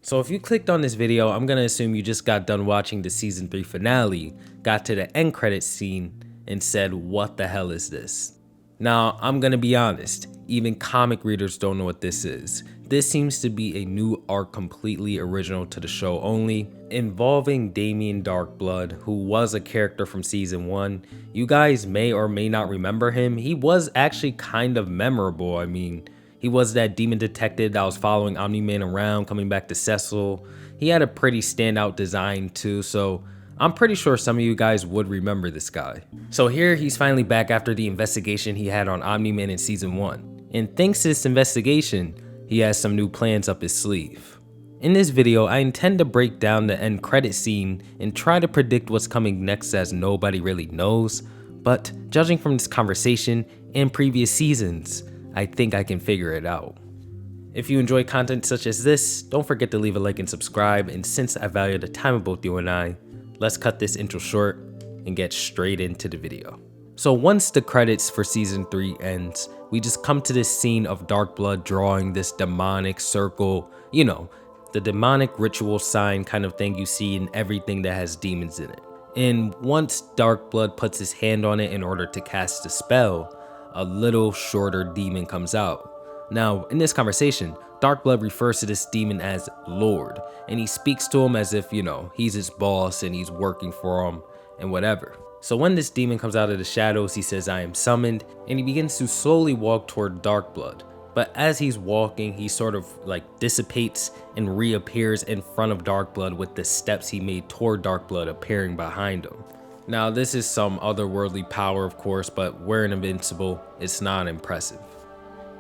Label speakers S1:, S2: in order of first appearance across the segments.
S1: So if you clicked on this video, I'm gonna assume you just got done watching the season 3 finale, got to the end credits scene, and said, what the hell is this? Now, I'm gonna be honest, even comic readers don't know what this is. This seems to be a new arc completely original to the show only, involving Damian Darkblood, who was a character from season 1. You guys may or may not remember him. He was actually kind of memorable. I mean, he was that demon detective that was following Omn-Man around, coming back to Cecil. He had a pretty standout design too, so I'm pretty sure some of you guys would remember this guy. So here he's finally back after the investigation he had on Omn-Man in season 1. And thanks to this investigation, he has some new plans up his sleeve. In this video, I intend to break down the end credit scene and try to predict what's coming next, as nobody really knows. But judging from this conversation and previous seasons, I think I can figure it out. If you enjoy content such as this, don't forget to leave a like and subscribe, and since I value the time of both you and I, let's cut this intro short and get straight into the video. So once the credits for season 3 ends, we just come to this scene of Darkblood drawing this demonic circle, you know, the demonic ritual sign kind of thing you see in everything that has demons in it. And once Darkblood puts his hand on it in order to cast a spell, a little shorter demon comes out. Now, in this conversation, Darkblood refers to this demon as Lord, and he speaks to him as if, you know, he's his boss and he's working for him and whatever. So when this demon comes out of the shadows, he says, I am summoned, and he begins to slowly walk toward Darkblood. But as he's walking, he sort of like dissipates and reappears in front of Darkblood, with the steps he made toward Darkblood appearing behind him. Now, this is some otherworldly power, of course, but wearing Invincible, it's not impressive.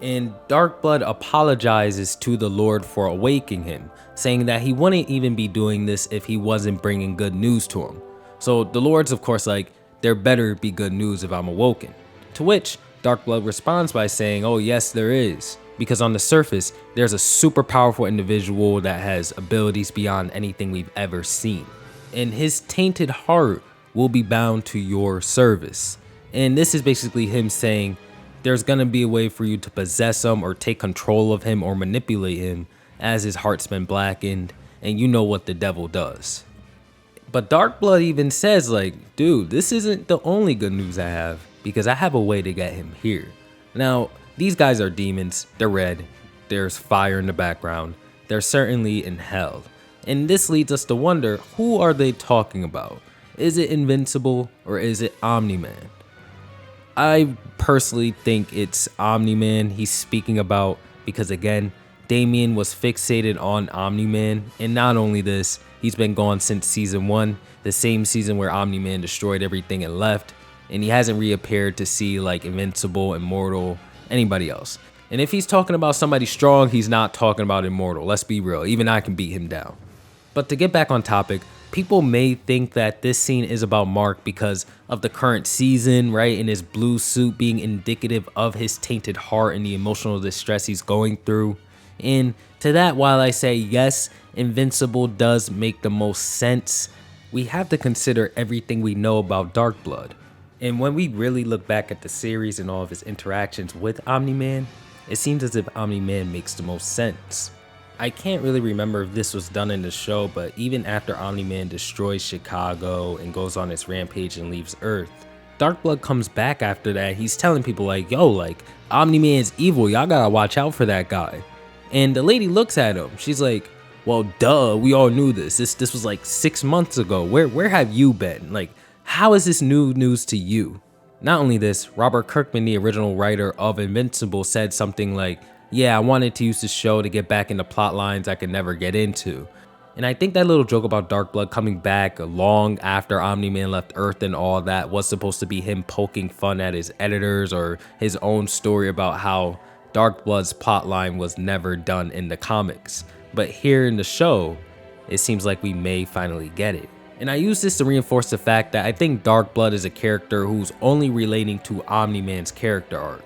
S1: And Darkblood apologizes to the Lord for awakening him, saying that he wouldn't even be doing this if he wasn't bringing good news to him. So the Lord's of course like, there better be good news if I'm awoken. To which Darkblood responds by saying, oh yes there is, because on the surface, there's a super powerful individual that has abilities beyond anything we've ever seen. And his tainted heart will be bound to your service. And this is basically him saying, there's gonna be a way for you to possess him or take control of him or manipulate him, as his heart's been blackened, and you know what the devil does. But Darkblood even says like, dude, this isn't the only good news I have, because I have a way to get him here. Now, these guys are demons, they're red, there's fire in the background, they're certainly in hell. And this leads us to wonder, who are they talking about? Is it Invincible or is it Omn-Man? I personally think it's Omn-Man he's speaking about, because again, Damian was fixated on Omn-Man, and not only this, he's been gone since season 1, the same season where Omn-Man destroyed everything and left, and he hasn't reappeared to see like Invincible, Immortal, anybody else. And if he's talking about somebody strong, he's not talking about Immortal, let's be real, even I can beat him down. But to get back on topic, people may think that this scene is about Mark because of the current season, right? And his blue suit being indicative of his tainted heart and the emotional distress he's going through. And to that, while I say yes, Invincible does make the most sense, we have to consider everything we know about Darkblood. And when we really look back at the series and all of his interactions with Omn-Man, it seems as if Omn-Man makes the most sense. I can't really remember if this was done in the show, but even after Omn-Man destroys Chicago and goes on his rampage and leaves Earth, Darkblood comes back after that. He's telling people like, yo, like, Omn-Man's evil, y'all gotta watch out for that guy. And the lady looks at him, she's like, well, duh, we all knew this. This was like 6 months ago. Where have you been? Like, how is this new news to you? Not only this, Robert Kirkman, the original writer of Invincible, said something like, yeah, I wanted to use the show to get back into plot lines I could never get into. And I think that little joke about Darkblood coming back long after Omn-Man left Earth and all that was supposed to be him poking fun at his editors or his own story about how Darkblood's plotline was never done in the comics. But here in the show, it seems like we may finally get it. And I use this to reinforce the fact that I think Darkblood is a character who's only relating to Omn-Man's character arc.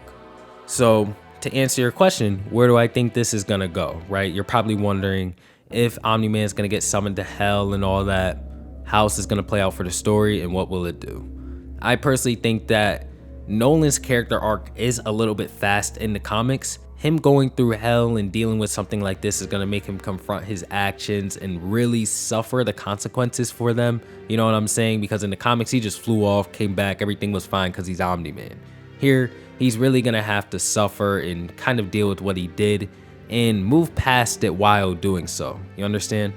S1: So, to answer your question, where do I think this is gonna go, right? You're probably wondering if Omn-Man is gonna get summoned to hell and all that. How is this gonna play out for the story and what will it do? I personally think that Nolan's character arc is a little bit fast in the comics. him going through hell and dealing with something like this is going to make him confront his actions and really suffer the consequences for them. You know what I'm saying? Because in the comics, he just flew off, came back, everything was fine because he's Omni-Man. Here, he's really going to have to suffer and kind of deal with what he did and move past it while doing so. You understand?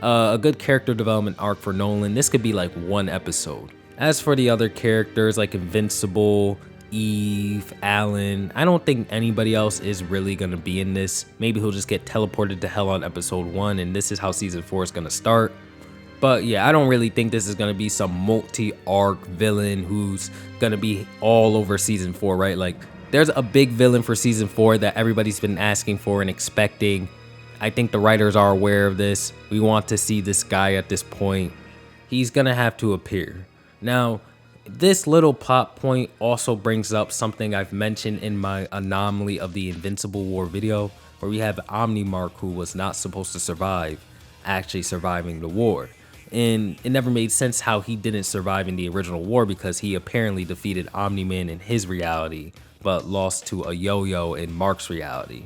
S1: A good character development arc for Nolan. This could be like one episode. As for the other characters like Invincible, Eve, Alan, I don't think anybody else is really gonna be in this. Maybe he'll just get teleported to hell on episode 1 and this is how season 4 is gonna start. But yeah, I don't really think this is gonna be some multi-arc villain who's gonna be all over season 4, right? Like, there's a big villain for season 4 that everybody's been asking for and expecting. I think the writers are aware of this. We want to see this guy at this point. He's gonna have to appear. Now, this little plot point also brings up something I've mentioned in my Anomaly of the Invincible War video, where we have Omni-Mark, who was not supposed to survive, actually surviving the war. And it never made sense how he didn't survive in the original war because he apparently defeated Omni-Man in his reality, but lost to a yo-yo in Mark's reality.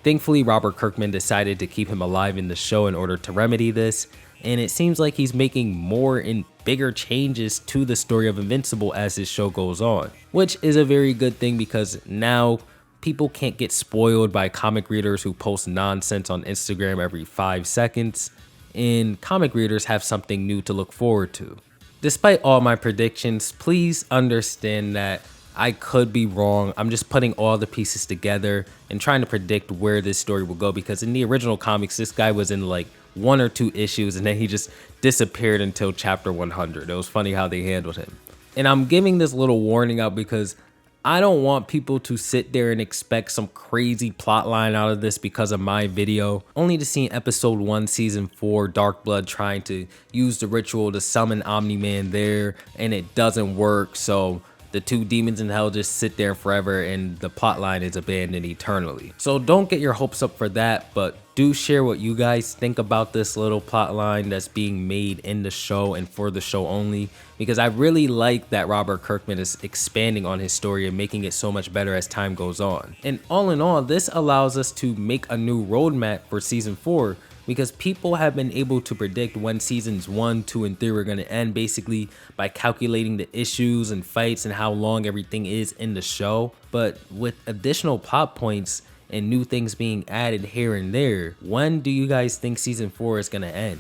S1: Thankfully, Robert Kirkman decided to keep him alive in the show in order to remedy this, and it seems like he's making more and bigger changes to the story of Invincible as this show goes on, which is a very good thing because now people can't get spoiled by comic readers who post nonsense on Instagram every 5 seconds, and comic readers have something new to look forward to. Despite all my predictions, please understand that I could be wrong. I'm just putting all the pieces together and trying to predict where this story will go, because in the original comics, this guy was in like 1 or 2 issues and then he just disappeared until chapter 100. It was funny how they handled him. And I'm giving this little warning out because I don't want people to sit there and expect some crazy plot line out of this because of my video, only to see in episode 1 season 4 Darkblood trying to use the ritual to summon Omni-Man there and it doesn't work, so the 2 demons in hell just sit there forever and the plotline is abandoned eternally. So don't get your hopes up for that, but do share what you guys think about this little plotline that's being made in the show and for the show only, because I really like that Robert Kirkman is expanding on his story and making it so much better as time goes on. And all in all, this allows us to make a new roadmap for season 4, because people have been able to predict when seasons 1, 2, and 3 were going to end basically by calculating the issues and fights and how long everything is in the show. But with additional plot points and new things being added here and there, when do you guys think season 4 is going to end?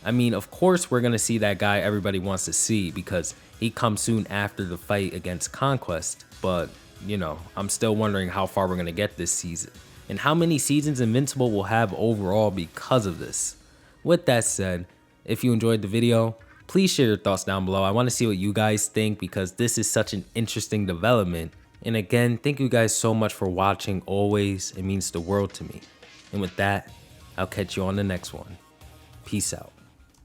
S1: I mean, of course we're going to see that guy everybody wants to see because he comes soon after the fight against Conquest. But, you know, I'm still wondering how far we're going to get this season and how many seasons Invincible will have overall because of this. With that said, if you enjoyed the video, please share your thoughts down below. I want to see what you guys think because this is such an interesting development. And again, thank you guys so much for watching always. It means the world to me. And with that, I'll catch you on the next one. Peace out.